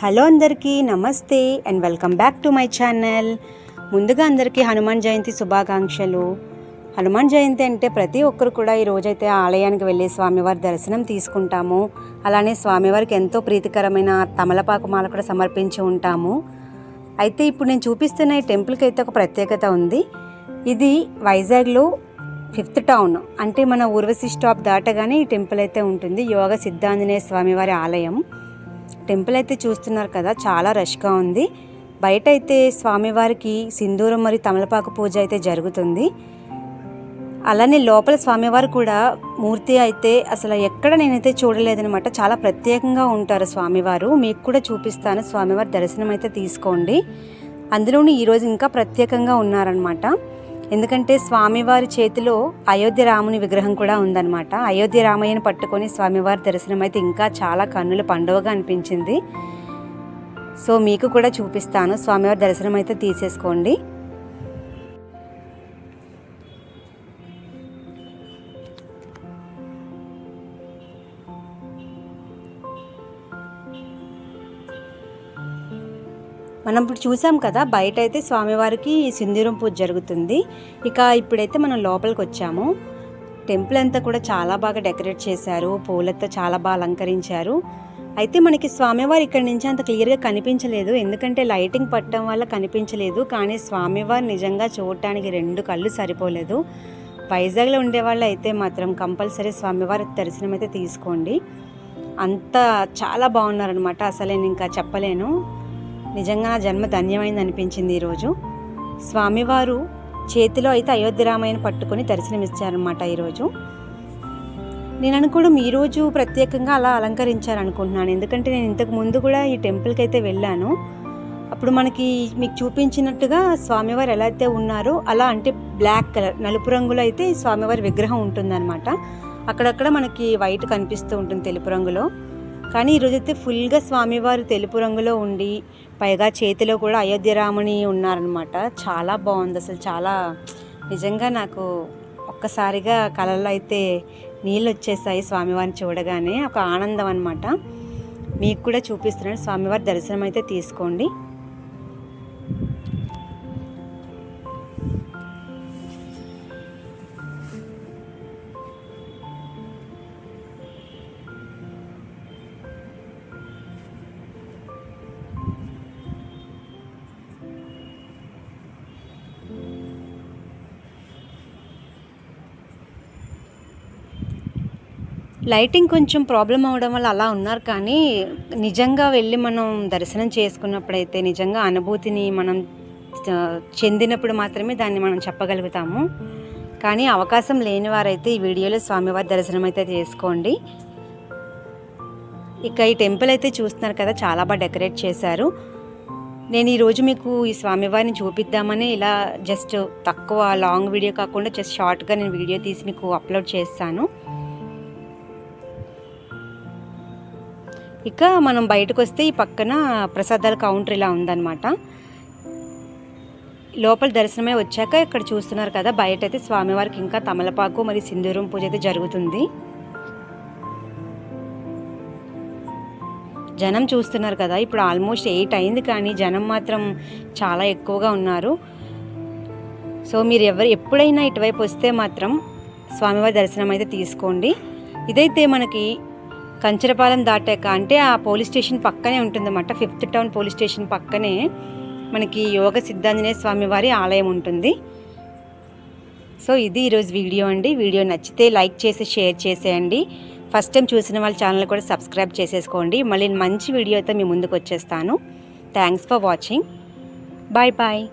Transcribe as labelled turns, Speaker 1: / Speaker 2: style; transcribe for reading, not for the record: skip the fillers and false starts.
Speaker 1: Hello అందరికీ నమస్తే and welcome back to my channel. ముందుగా అందరికీ హనుమాన్ జయంతి శుభాకాంక్షలు. హనుమాన్ జయంతి అంటే ప్రతి ఒక్కరు కూడా ఈ రోజైతే ఆలయానికి వెళ్ళి స్వామివారి దర్శనం తీసుకుంటాము. అలానే స్వామివారికి ఎంతో ప్రీతికరమైన తమలపాకు మాల కూడా సమర్పించి ఉంటాము. అయితే ఇప్పుడు నేను చూపిస్తున్న ఈ టెంపుల్కి అయితే ఒక ప్రత్యేకత ఉంది. ఇది వైజాగ్లో 5th టౌన్, అంటే మన ఊర్వశి స్టాప్ దాటగానే ఈ టెంపుల్ అయితే ఉంటుంది. యోగ సిద్ధాంజనేయ స్వామివారి ఆలయం. టెంపుల్ అయితే చూస్తున్నారు కదా, చాలా రష్గా ఉంది. బయట అయితే స్వామివారికి సింధూరం మరియు తమలపాకు పూజ అయితే జరుగుతుంది. అలానే లోపల స్వామివారు కూడా మూర్తి అయితే అసలు ఎక్కడ నేనైతే చూడలేదనమాట. చాలా ప్రత్యేకంగా ఉంటారు స్వామివారు. మీకు కూడా చూపిస్తాను. స్వామివారి దర్శనం అయితే తీసుకోండి. అందులోని ఈరోజు ఇంకా ప్రత్యేకంగా ఉన్నారనమాట. ఎందుకంటే స్వామివారి చేతిలో అయోధ్య రాముని విగ్రహం కూడా ఉందన్నమాట. అయోధ్య రామయ్యను పట్టుకొని స్వామివారి దర్శనం అయితే ఇంకా చాలా కన్నుల పండుగగా అనిపించింది. సో మీకు కూడా చూపిస్తాను. స్వామివారి దర్శనం అయితే తీసేసుకోండి. మనం ఇప్పుడు చూసాం కదా, బయట అయితే స్వామివారికి సింధూరం పూజ జరుగుతుంది. ఇక ఇప్పుడైతే మనం లోపలికి వచ్చాము. టెంపుల్ అంతా కూడా చాలా బాగా డెకరేట్ చేశారు. పూలతో చాలా బాగా అలంకరించారు. అయితే మనకి స్వామివారు ఇక్కడ నుంచి అంత క్లియర్గా కనిపించలేదు, ఎందుకంటే లైటింగ్ పట్టడం వల్ల కనిపించలేదు. కానీ స్వామివారు నిజంగా చూడటానికి 2 కళ్ళు సరిపోలేదు. వైజాగ్లో ఉండేవాళ్ళు అయితే మాత్రం కంపల్సరీ స్వామివారి దర్శనం అయితే తీసుకోండి. అంతా చాలా బాగున్నారనమాట. అసలు నేను ఇంకా చెప్పలేను. నిజంగా నా జన్మ ధన్యమైంది అనిపించింది ఈరోజు. స్వామివారు చేతిలో అయితే అయోధ్య రామయ్యను పట్టుకొని దర్శనమిచ్చారనమాట ఈరోజు. నేను అనుకోవడం ఈరోజు ప్రత్యేకంగా అలా అలంకరించారనుకుంటున్నాను. ఎందుకంటే నేను ఇంతకు ముందు కూడా ఈ టెంపుల్కి అయితే వెళ్ళాను. అప్పుడు మీకు చూపించినట్టుగా స్వామివారు ఎలా అయితే ఉన్నారో అలా, అంటే బ్లాక్ కలర్, నలుపు రంగులో అయితే స్వామివారి విగ్రహం ఉంటుందన్నమాట. అక్కడక్కడ మనకి వైట్ కనిపిస్తూ ఉంటుంది తెలుపు రంగులో. కానీ ఈరోజైతే ఫుల్గా స్వామివారు తెలుపు రంగులో ఉండి, పైగా చేతిలో కూడా అయోధ్య రాముని ఉన్నారనమాట. చాలా బాగుంది అసలు. చాలా నిజంగా నాకు ఒక్కసారిగా కళ్ళల్లో అయితే నీళ్ళు వచ్చేసాయి స్వామివారిని చూడగానే. ఒక ఆనందం అనమాట. మీకు కూడా చూపిస్తున్నాను. స్వామివారి దర్శనం అయితే తీసుకోండి. లైటింగ్ కొంచెం ప్రాబ్లం అవడం వల్ల అలా ఉన్నారు. కానీ నిజంగా వెళ్ళి మనం దర్శనం చేసుకున్నప్పుడైతే నిజంగా అనుభూతిని మనం చెందినప్పుడు మాత్రమే దాన్ని మనం చెప్పగలుగుతాము. కానీ అవకాశం లేని వారైతే ఈ వీడియోలో స్వామివారి దర్శనం అయితే చేసుకోండి. ఇక ఈ టెంపుల్ అయితే చూస్తున్నారు కదా, చాలా బాగా డెకరేట్ చేశారు. నేను ఈరోజు మీకు ఈ స్వామివారిని చూపిద్దామని ఇలా జస్ట్ తక్కువ లాంగ్ వీడియో కాకుండా జస్ట్ షార్ట్గా నేను వీడియో తీసి మీకు అప్లోడ్ చేస్తాను. ఇక మనం బయటకు వస్తే ఈ పక్కన ప్రసాదాల కౌంటర్ ఇలా ఉందన్నమాట. లోపల దర్శనమే వచ్చాక ఇక్కడ చూస్తున్నారు కదా, బయట అయితే స్వామివారికి ఇంకా తమలపాకు మరియు సింధూరం పూజ అయితే జరుగుతుంది. జనం చూస్తున్నారు కదా, ఇప్పుడు ఆల్మోస్ట్ 8 అయింది, కానీ జనం మాత్రం చాలా ఎక్కువగా ఉన్నారు. సో మీరు ఎప్పుడైనా ఇటువైపు వస్తే మాత్రం స్వామివారి దర్శనం అయితే తీసుకోండి. ఇదైతే మనకి కంచరపాలెం దాటాక, అంటే ఆ పోలీస్ స్టేషన్ పక్కనే ఉంటుందన్నమాట. 5th టౌన్ పోలీస్ స్టేషన్ పక్కనే మనకి యోగ సిద్ధాంజనేయ స్వామివారి ఆలయం ఉంటుంది. సో ఇది ఈరోజు వీడియో అండి. వీడియో నచ్చితే లైక్ చేసి షేర్ చేసేయండి. ఫస్ట్ టైం చూసిన వాళ్ళ ఛానల్ కూడా సబ్స్క్రైబ్ చేసేసుకోండి. మళ్ళీ మంచి వీడియోతో మీ ముందుకు వచ్చేస్తాను. Thanks for watching. Bye bye.